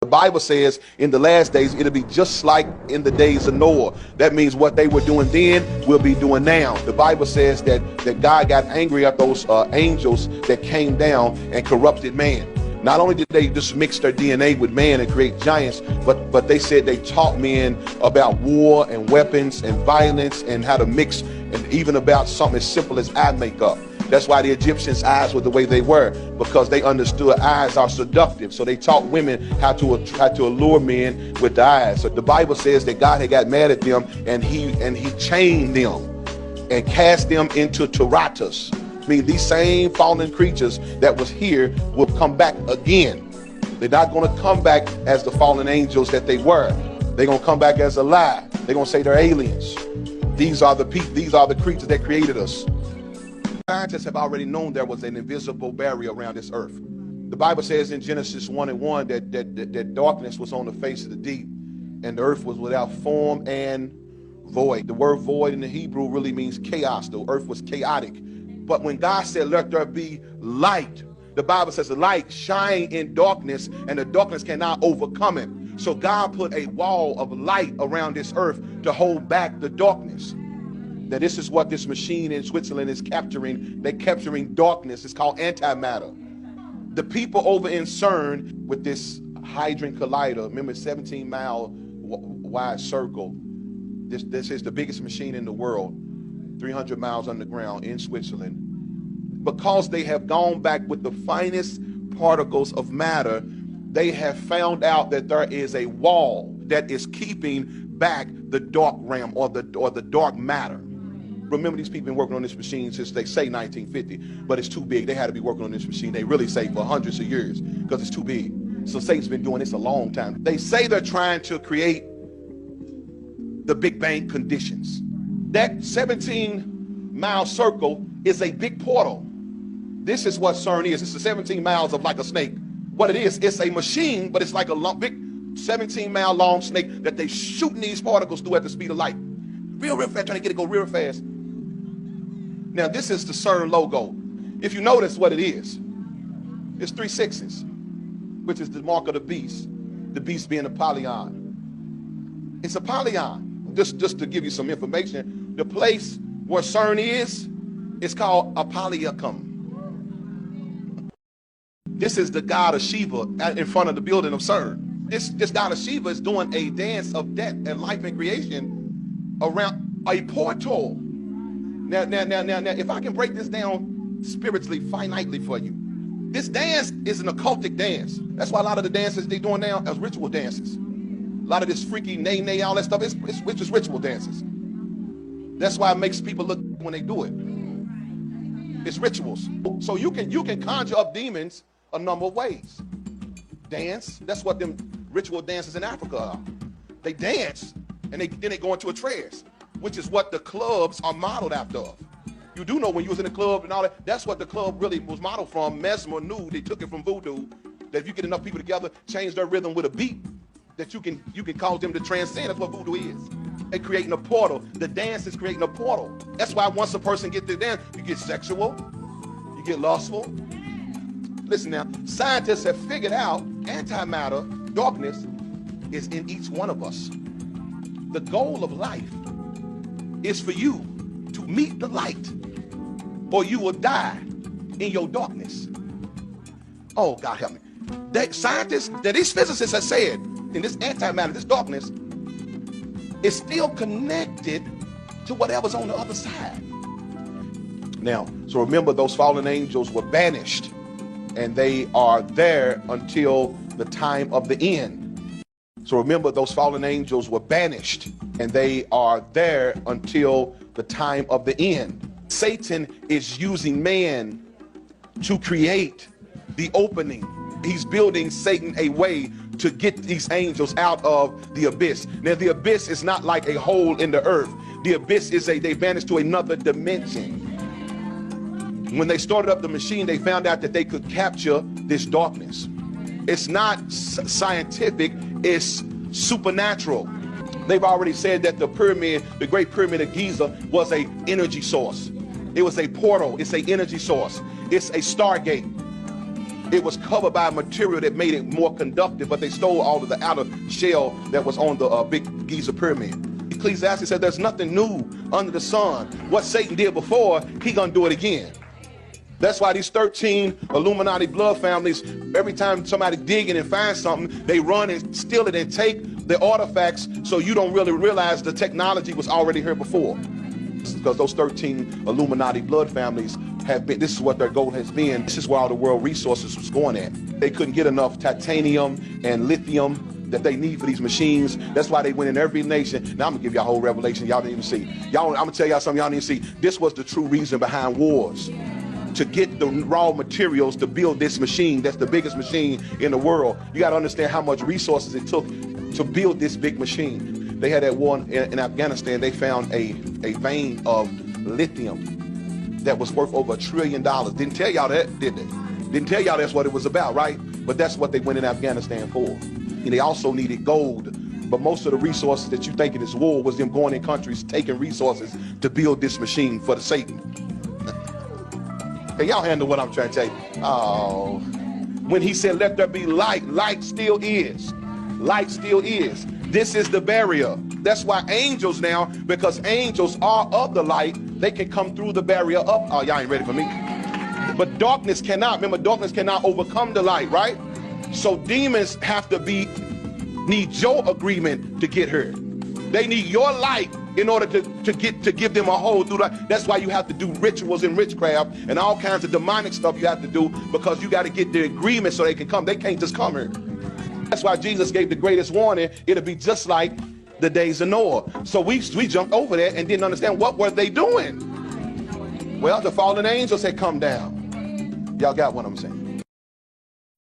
Bible says in the last days, it'll be just like in the days of Noah. That means what they were doing then, we'll be doing now. The Bible says that God got angry at those angels that came down and corrupted man. Not only did they just mix their DNA with man and create giants, but they said they taught men about war and weapons and violence and how to mix, and even about something as simple as eye makeup. That's why the Egyptians' eyes were the way they were, because they understood eyes are seductive. So they taught women how to allure men with the eyes. So the Bible says that God had got mad at them, and he chained them and cast them into Taratus. I mean, these same fallen creatures that was here will come back again. They're not going to come back as the fallen angels that they were. They're going to come back as a lie. They're going to say they're aliens. These are the creatures that created us. Scientists have already known there was an invisible barrier around this earth. The Bible says in Genesis 1:1 that darkness was on the face of the deep, and the earth was without form and void. The word void in the Hebrew really means chaos. The earth was chaotic. But when God said, let there be light, the Bible says the light shine in darkness, and the darkness cannot overcome it. So God put a wall of light around this earth to hold back the darkness. Now this is what this machine in Switzerland is capturing. They're capturing darkness. It's called antimatter. The people over in CERN with this Hadron Collider, remember, 17-mile wide circle. This is the biggest machine in the world, 300 miles underground in Switzerland. Because they have gone back with the finest particles of matter, they have found out that there is a wall that is keeping back the dark realm or the dark matter. Remember, these people have been working on this machine since, they say, 1950, but it's too big. They had to be working on this machine, they really say, for hundreds of years, because it's too big. So Satan's been doing this a long time. They say they're trying to create the Big Bang conditions. That 17-mile circle is a big portal. This is what CERN is. It's the 17 miles of like a snake. What it is, it's a machine, but it's like a long, big 17-mile long snake that they shooting these particles through at the speed of light. Real fast, trying to get it go real fast. Now this is the CERN logo. If you notice what it is, it's 3 6s, which is the mark of the beast being a polyon. It's a polyon. Just to give you some information, the place where CERN is called a polyacum. This is the god of Shiva in front of the building of CERN. This god of Shiva is doing a dance of death and life and creation around a portal. Now, if I can break this down spiritually, finitely for you, this dance is an occultic dance. That's why a lot of the dances they're doing now is ritual dances. A lot of this freaky nay, all that stuff, it's just ritual dances. That's why it makes people look when they do it. It's rituals. So you can conjure up demons a number of ways. Dance, that's what them ritual dances in Africa are. They dance, and then they go into a trance, which is what the clubs are modeled after. You do know when you was in the club and all that, that's what the club really was modeled from. Mesmer knew, they took it from voodoo, that if you get enough people together, change their rhythm with a beat, that you can cause them to transcend. That's what voodoo is. They're creating a portal. The dance is creating a portal. That's why once a person gets to dance, you get sexual, you get lustful. Listen now, scientists have figured out antimatter, darkness, is in each one of us. The goal of life is for you to meet the light, or you will die in your darkness. Oh, God help me. Scientists, these physicists have said, in this antimatter, this darkness, is still connected to whatever's on the other side. Now, so remember, those fallen angels were banished, and they are there until the time of the end. So remember, those fallen angels were banished, and they are there until the time of the end. Satan is using man to create the opening. He's building Satan a way to get these angels out of the abyss. Now, the abyss is not like a hole in the earth. The abyss is they vanished to another dimension. When they started up the machine, they found out that they could capture this darkness. It's not scientific, it's supernatural. They've already said that the pyramid, the Great Pyramid of Giza, was an energy source. It was a portal, it's an energy source. It's a stargate. It was covered by a material that made it more conductive, but they stole all of the outer shell that was on the big Giza pyramid. Ecclesiastes said there's nothing new under the sun. What Satan did before, he gonna do it again. That's why these 13 Illuminati blood families, every time somebody digging and finds something, they run and steal it and take the artifacts, so you don't really realize the technology was already here before. Because those 13 Illuminati blood families have been, this is what their goal has been. This is where all the world resources was going at. They couldn't get enough titanium and lithium that they need for these machines. That's why they went in every nation. Now I'm gonna give y'all a whole revelation y'all didn't even see. I'm gonna tell y'all something y'all didn't see. This was the true reason behind wars. To get the raw materials to build this machine. That's the biggest machine in the world. You gotta understand how much resources it took to build this big machine. They had that war in Afghanistan. They found a vein of lithium that was worth over $1 trillion. Didn't tell y'all that, did they? Didn't tell y'all that's what it was about, right? But that's what they went in Afghanistan for. And they also needed gold. But most of the resources that you think in this war was them going in countries taking resources to build this machine for the Satan. Hey, y'all handle what I'm trying to tell you. Oh, when he said, let there be light, light still is. Light still is. This is the barrier. That's why angels now, because angels are of the light, they can come through the barrier up. Oh, y'all ain't ready for me. But darkness cannot. Remember, darkness cannot overcome the light, right? So demons have to need your agreement to get here. They need your light in order to give them a hold through that. That's why you have to do rituals and witchcraft and all kinds of demonic stuff you have to do, because you got to get the agreement so they can come. They can't just come here. That's why Jesus gave the greatest warning. It'll be just like the days of Noah. So we jumped over that and didn't understand what were they doing. Well, the fallen angels had come down. Y'all got what I'm saying?